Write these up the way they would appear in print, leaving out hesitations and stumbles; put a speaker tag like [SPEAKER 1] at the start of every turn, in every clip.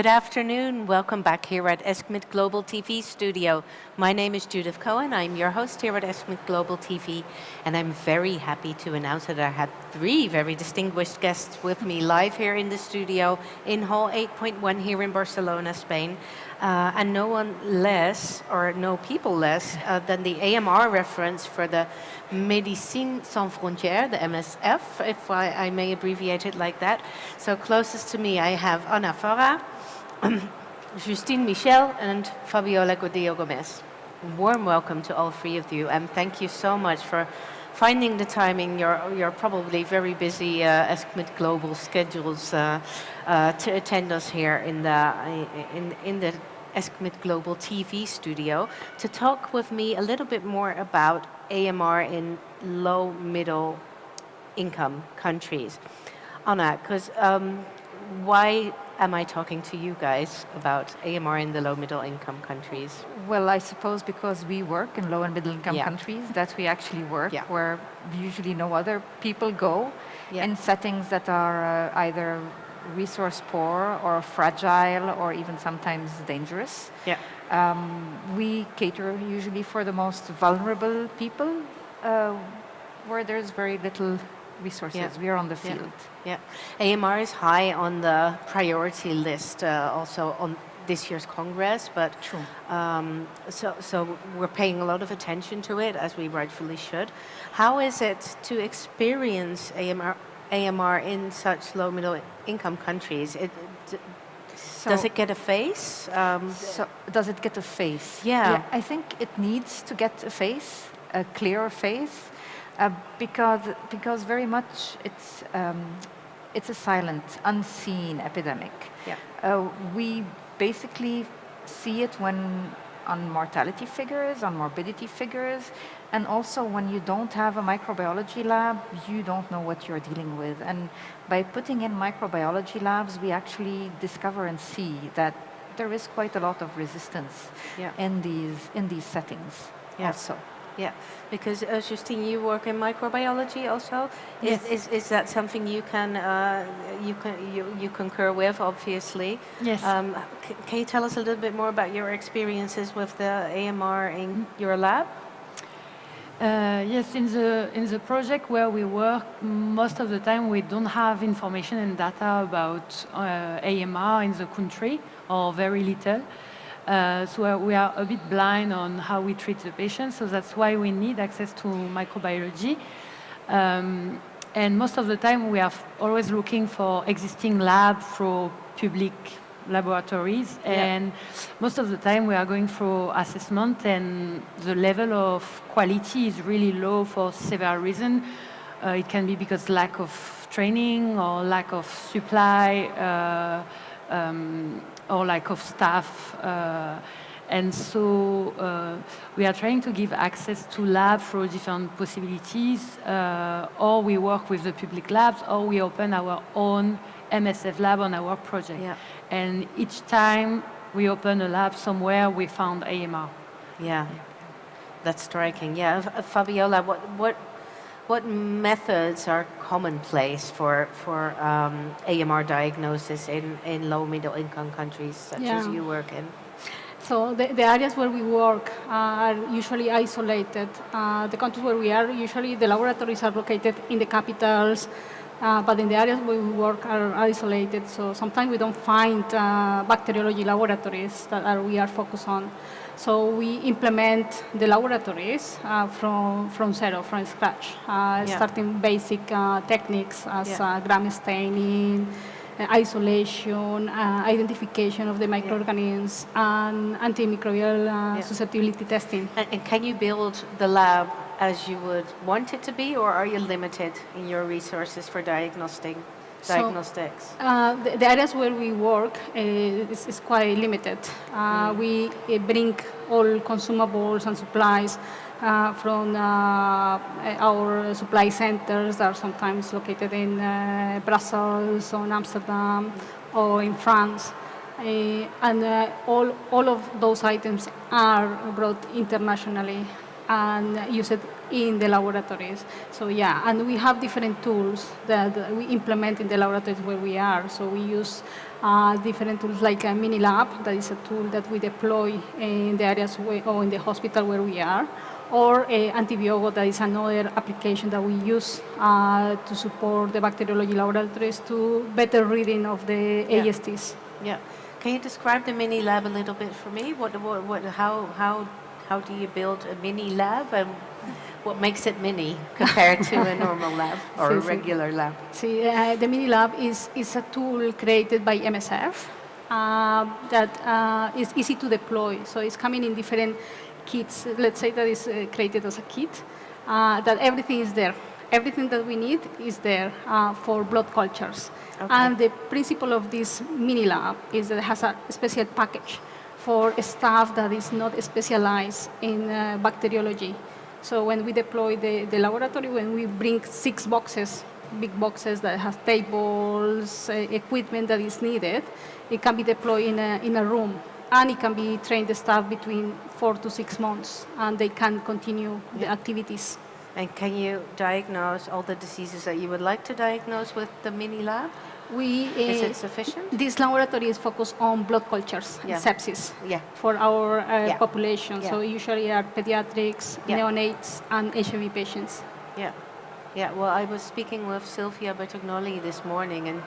[SPEAKER 1] Good afternoon. Welcome back here at ESCMID Global TV studio. My name is Judith Cohen. I'm your host here at ESCMID Global TV, and I'm very happy to announce that I had three very distinguished guests with me live here in the studio in Hall 8.1 here in Barcelona, Spain. And no one less, or no people less, than the AMR reference for the Médecins Sans Frontières, the MSF, if I may abbreviate it like that. So closest to me, I have Ana Farra, Justine, Michel, and Fabiola Gordillo Gomez. Warm welcome to all three of you, and thank you so much for finding the time in your probably very busy ESCMID Global schedules to attend us here in the ESCMID Global TV studio to talk with me a little bit more about AMR in low, middle income countries. Anna, because why am I talking to you guys about AMR in the low, middle income countries?
[SPEAKER 2] Well, I suppose because we work in low and middle income countries, that we actually work where usually no other people go in settings that are either resource poor or fragile or even sometimes dangerous. We cater usually for the most vulnerable people where there's very little resources. We are on the field.
[SPEAKER 1] AMR is high on the priority list also on this year's Congress, but so we're paying a lot of attention to it, as we rightfully should. How is it to experience AMR in such low middle income countries? Does it get a face?
[SPEAKER 2] Does it get a face? I think it needs to get a face, a clear face, because very much it's a silent, unseen epidemic. We basically see it on mortality figures, on morbidity figures, and also when you don't have a microbiology lab, you don't know what you're dealing with. And by putting in microbiology labs, we actually discover and see that there is quite a lot of resistance in these settings also.
[SPEAKER 1] Because Justine, you work in microbiology also.
[SPEAKER 2] Yes.
[SPEAKER 1] Is that something you concur with? Obviously.
[SPEAKER 3] Yes.
[SPEAKER 1] Can you tell us a little bit more about your experiences with the AMR in your lab?
[SPEAKER 3] Yes, in the project where we work, most of the time we don't have information and data about AMR in the country, or very little. So we are a bit blind on how we treat the patients, so that's why we need access to microbiology. And most of the time we are always looking for existing labs for public laboratories, and most of the time we are going through assessment, and the level of quality is really low for several reasons. It can be because lack of training or lack of supply, or lack of staff, and so we are trying to give access to labs through different possibilities, or we work with the public labs, or we open our own MSF lab on our project. And each time we open a lab somewhere, we found AMR.
[SPEAKER 1] That's striking. Fabiola, what methods are commonplace for AMR diagnosis in low middle income countries such as you work in?
[SPEAKER 4] So the areas where we work are usually isolated. The countries where we are, usually the laboratories are located in the capitals, but in the areas where we work are isolated. So sometimes we don't find bacteriology laboratories that we are focused on. So we implement the laboratories from zero, from scratch, starting basic techniques as gram staining, isolation, identification of the microorganisms, and antimicrobial susceptibility testing.
[SPEAKER 1] And can you build the lab as you would want it to be, or are you limited in your resources for diagnostics?
[SPEAKER 4] The areas where we work is quite limited. We bring all consumables and supplies from our supply centers that are sometimes located in Brussels or in Amsterdam or in France. And all of those items are brought internationally and used in the laboratories. So yeah, and we have different tools that we implement in the laboratories where we are. So we use different tools like a MiniLab, that is a tool that we deploy in the areas or in the hospital where we are, or Antibiogo, that is another application that we use to support the bacteriology laboratories to better reading of the ASTs.
[SPEAKER 1] Yeah. Can you describe the MiniLab a little bit for me? How do you build a MiniLab, and what makes it mini compared to a normal lab or a regular lab?
[SPEAKER 4] See, the MiniLab is a tool created by MSF that is easy to deploy. So it's coming in different kits. Let's say that is created as a kit, that everything is there. Everything that we need is there for blood cultures. Okay. And the principle of this MiniLab is that it has a special package for staff that is not specialized in bacteriology. So when we deploy the laboratory, when we bring 6 boxes, big boxes that has tables, equipment that is needed, it can be deployed in a room. And it can be trained the staff between 4 to 6 months, and they can continue the activities.
[SPEAKER 1] And can you diagnose all the diseases that you would like to diagnose with the MiniLab? Is it sufficient?
[SPEAKER 4] This laboratory is focused on blood cultures, sepsis, for our population. So usually are pediatrics, neonates, and HIV patients.
[SPEAKER 1] Yeah. Well, I was speaking with Silvia Bertognoli this morning, and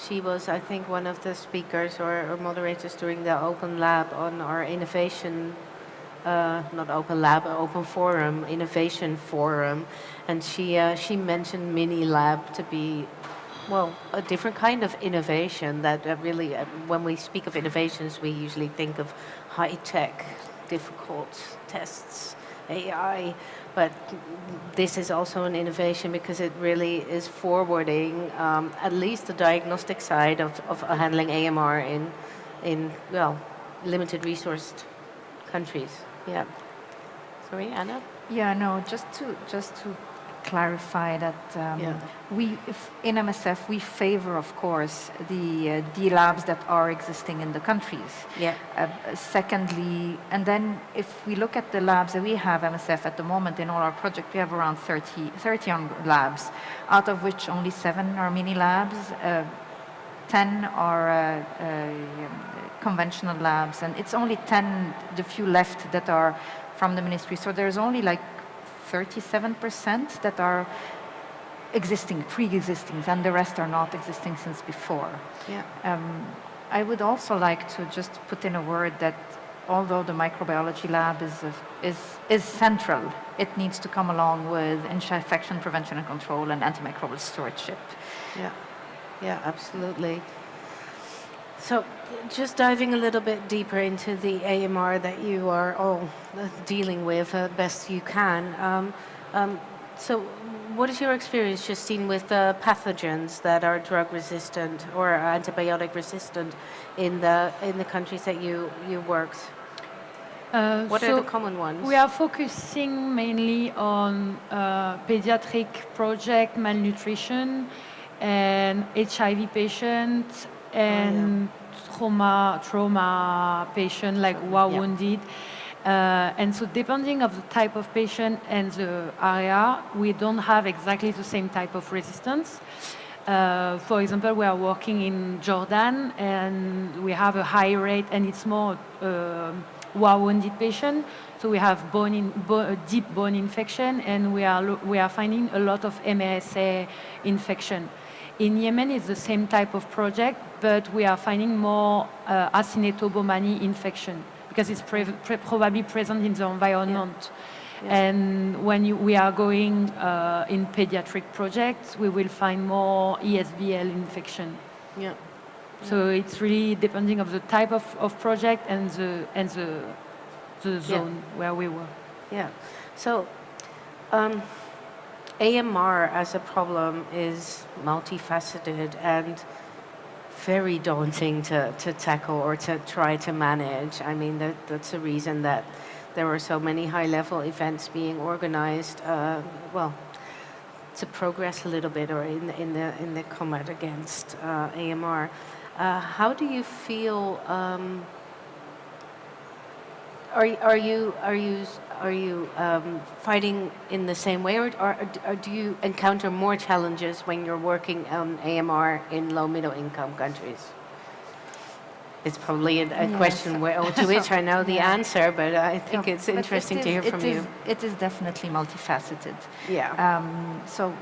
[SPEAKER 1] she was, I think, one of the speakers or moderators during the Open Lab on our innovation. Not Open Lab, Open Forum, Innovation Forum, and she mentioned MiniLab to be, well, a different kind of innovation that really, when we speak of innovations, we usually think of high-tech, difficult tests, AI, but this is also an innovation because it really is forwarding at least the diagnostic side of handling AMR in well, limited resourced countries. Yeah. Sorry, Anna?
[SPEAKER 2] Yeah, no, just to clarify that in MSF, we favor, of course, the labs that are existing in the countries.
[SPEAKER 1] Yeah.
[SPEAKER 2] Secondly, and then if we look at the labs that we have, MSF, at the moment in all our projects, we have around 30 on labs, out of which only 7 are mini labs, 10 are conventional labs, and it's only 10, the few left that are from the ministry. So there's only like 37% that are existing, pre-existing, and the rest are not existing since before.
[SPEAKER 1] Yeah.
[SPEAKER 2] I would also like to just put in a word that although the microbiology lab is central, it needs to come along with infection prevention and control and antimicrobial stewardship.
[SPEAKER 1] Yeah, absolutely. So just diving a little bit deeper into the AMR that you are all dealing with best you can. So what is your experience, Justine, with pathogens that are drug resistant or antibiotic resistant in the countries that you worked? What are the common ones?
[SPEAKER 3] We are focusing mainly on pediatric project, malnutrition, and HIV patients, and trauma patient, like wounded. And so depending of the type of patient and the area, we don't have exactly the same type of resistance. For example, we are working in Jordan, and we have a high rate, and it's more wounded patient. So we have deep bone infection, and we are finding a lot of MRSA infection. In Yemen, it's the same type of project, but we are finding more Acinetobomani infection because it's probably present in the environment. Yeah. And when we are going in pediatric projects, we will find more ESBL infection.
[SPEAKER 1] Yeah.
[SPEAKER 3] So it's really depending of the type of project and the zone where we work.
[SPEAKER 1] Yeah. So AMR as a problem is multifaceted and very daunting to tackle or to try to manage. I mean, that's the reason that there were so many high-level events being organized, to progress a little bit or in the combat against AMR. How do you feel are you fighting in the same way, or do you encounter more challenges when you're working on AMR in low middle income countries? It's probably a question to which I know the answer, but I think it's interesting to hear from you.
[SPEAKER 2] It is definitely multifaceted.
[SPEAKER 1] Yeah.
[SPEAKER 2] So,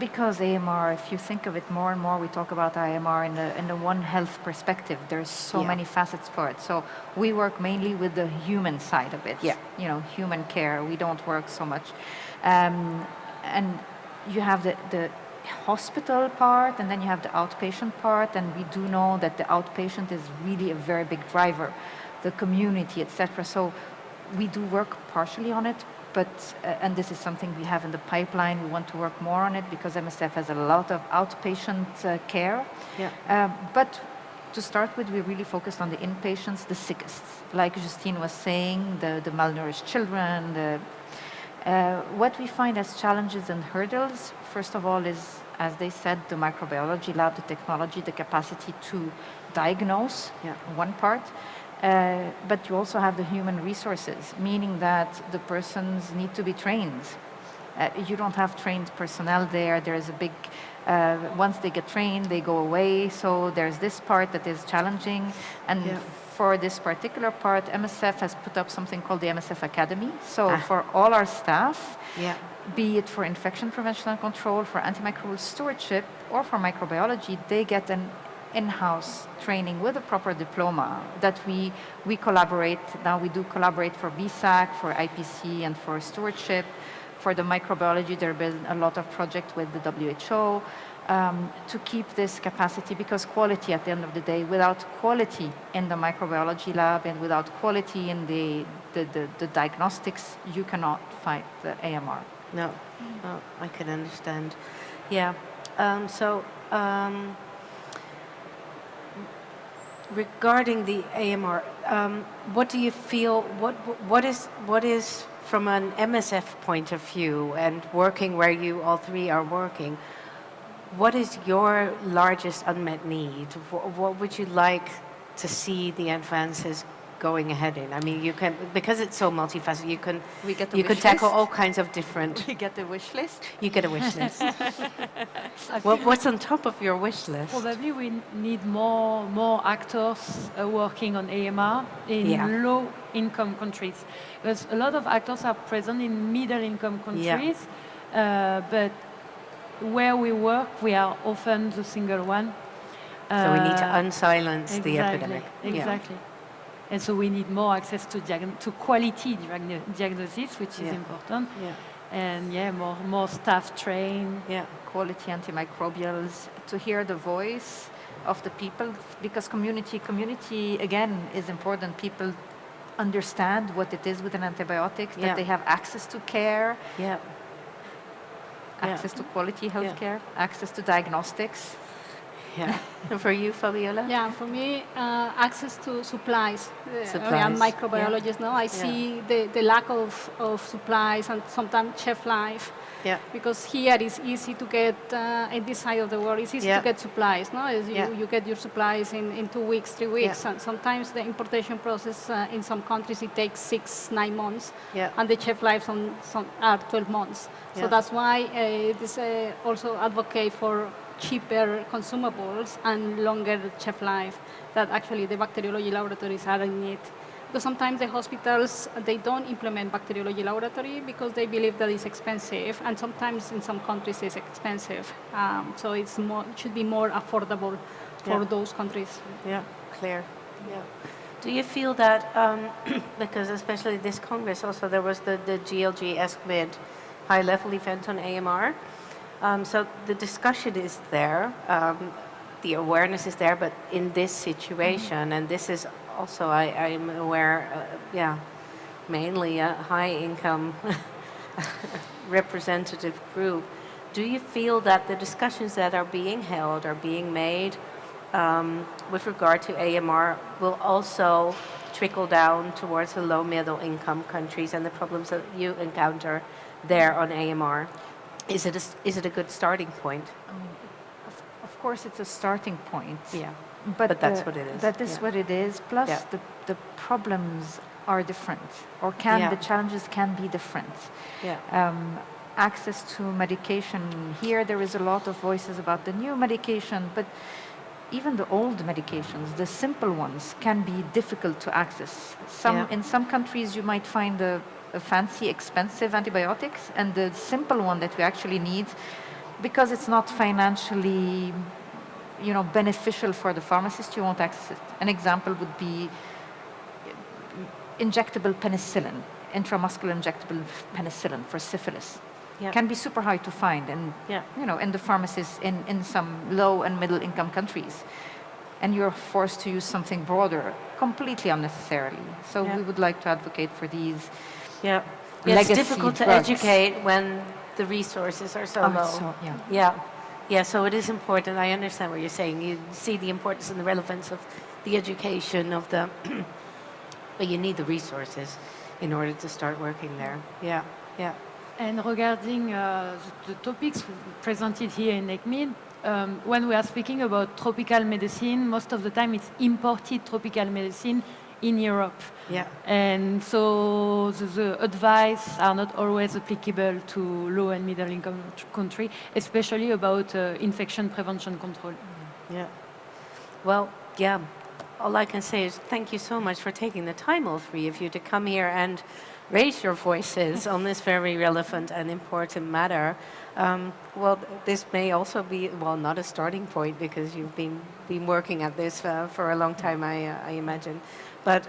[SPEAKER 2] because AMR, if you think of it more and more, we talk about AMR in the One Health perspective. There's so many facets for it. So we work mainly with the human side of it.
[SPEAKER 1] Yeah.
[SPEAKER 2] You know, human care. We don't work so much, and you have the hospital part, and then you have the outpatient part, and we do know that the outpatient is really a very big driver, the community, etc. So we do work partially on it, but and this is something we have in the pipeline. We want to work more on it because MSF has a lot of outpatient care.
[SPEAKER 1] Yeah.
[SPEAKER 2] But to start with, we really focused on the inpatients, the sickest, like Justine was saying, the malnourished children. What we find as challenges and hurdles, first of all, is, as they said, the microbiology lab, the technology, the capacity to diagnose, one part. But you also have the human resources, meaning that the persons need to be trained. You don't have trained personnel there. There's a big, once they get trained, they go away. So there's this part that is challenging. And for this particular part, MSF has put up something called the MSF Academy. So for all our staff, be it for infection prevention and control, for antimicrobial stewardship, or for microbiology, they get an in-house training with a proper diploma that we collaborate. Now we do collaborate for BSAC, for IPC, and for stewardship. For the microbiology, there have been a lot of projects with the WHO to keep this capacity, because quality at the end of the day, without quality in the microbiology lab and without quality in the diagnostics, you cannot fight the AMR.
[SPEAKER 1] No, I can understand. Yeah. Regarding the AMR, what do you feel? What is from an MSF point of view, and working where you all three are working? What is your largest unmet need? What would you like to see the advances going ahead in? I mean, you can, because it's so multifaceted, you can tackle all kinds of different.
[SPEAKER 2] We get the wish list.
[SPEAKER 1] You get a wish list. What's on top of your wish list?
[SPEAKER 3] Probably we need more actors working on AMR in low-income countries, because a lot of actors are present in middle-income countries, but where we work, we are often the single one.
[SPEAKER 1] So we need to unsilence the epidemic.
[SPEAKER 3] Exactly. And so we need more access to quality diagnosis, which is important. And more staff trained.
[SPEAKER 2] Quality antimicrobials, to hear the voice of the people, because community again is important. People understand what it is with an antibiotic, that they have access to care, access to quality healthcare, access to diagnostics.
[SPEAKER 1] Yeah. And for you, Fabiola?
[SPEAKER 4] Yeah, for me, access to supplies. I'm microbiologist now. I see the lack of supplies and sometimes shelf life.
[SPEAKER 1] Yeah.
[SPEAKER 4] Because here it's easy to get, in this side of the world, it's easy to get supplies. No? You get your supplies in 2 weeks, 3 weeks. And sometimes the importation process in some countries, it takes 6-9 months. And the shelf lives are 12 months. So that's why this also advocate for cheaper consumables and longer shelf life, that actually the bacteriology laboratories are in need. Because sometimes the hospitals, they don't implement bacteriology laboratory because they believe that it's expensive, and sometimes in some countries it's expensive. So it should be more affordable for those countries.
[SPEAKER 1] Yeah, clear. Yeah. Do you feel that, because especially this Congress also, there was the GLG ESCMID high-level event on AMR, so the discussion is there, the awareness is there, but in this situation, and this is also, I'm aware, mainly a high-income representative group. Do you feel that the discussions that are being held, are being made with regard to AMR will also trickle down towards the low-middle income countries and the problems that you encounter there on AMR? Is it a good starting point?
[SPEAKER 2] Of course, it's a starting point.
[SPEAKER 1] Yeah, but that's what it is.
[SPEAKER 2] That is what it is. Plus, the problems are different, or the challenges can be different.
[SPEAKER 1] Yeah.
[SPEAKER 2] Access to medication, here there is a lot of voices about the new medication, but even the old medications, the simple ones, can be difficult to access. In some countries you might find a fancy, expensive antibiotics, and the simple one that we actually need, because it's not financially beneficial for the pharmacist, you won't access it. An example would be injectable penicillin, intramuscular injectable penicillin for syphilis. Can be super hard to find, and in the pharmacies in some low and middle income countries, and you're forced to use something broader completely unnecessarily. So we would like to advocate for these.
[SPEAKER 1] It's difficult to educate when the resources are so low. So it is important. I understand what you're saying. You see the importance and the relevance of the education of the, but you need the resources in order to start working there. Yeah.
[SPEAKER 3] And regarding the topics presented here in ESCMID, when we are speaking about tropical medicine, most of the time it's imported tropical medicine in Europe. And so the advice are not always applicable to low and middle income country, especially about infection prevention control.
[SPEAKER 1] Well, all I can say is thank you so much for taking the time, all three of you, to come here and raise your voices on this very relevant and important matter. This may also be, not a starting point, because you've been working at this for a long time, I imagine. But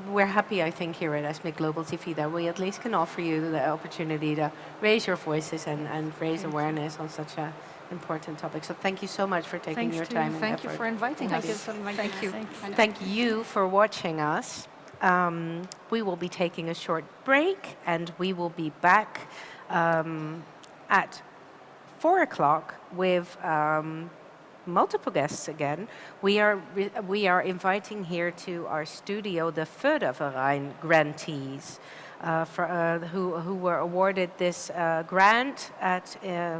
[SPEAKER 1] we're happy, I think, here at ESCMID Global TV that we at least can offer you the opportunity to raise your voices and raise awareness on such an important topic. So thank you so much for taking your time and
[SPEAKER 2] Thank you for inviting us.
[SPEAKER 4] Thank you.
[SPEAKER 1] Thank you for watching us. We will be taking a short break, and we will be back at 4 o'clock with multiple guests again. We are inviting here to our studio the Förderverein grantees who were awarded this grant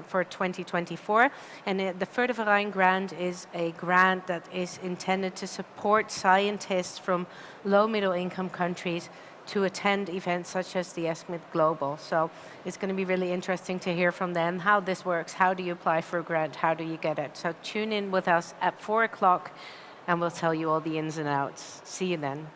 [SPEAKER 1] for 2024. And the Förderverein grant is a grant that is intended to support scientists from low-middle income countries to attend events such as the ESCMID Global. So it's going to be really interesting to hear from them how this works. How do you apply for a grant? How do you get it? So tune in with us at 4 o'clock, and we'll tell you all the ins and outs. See you then.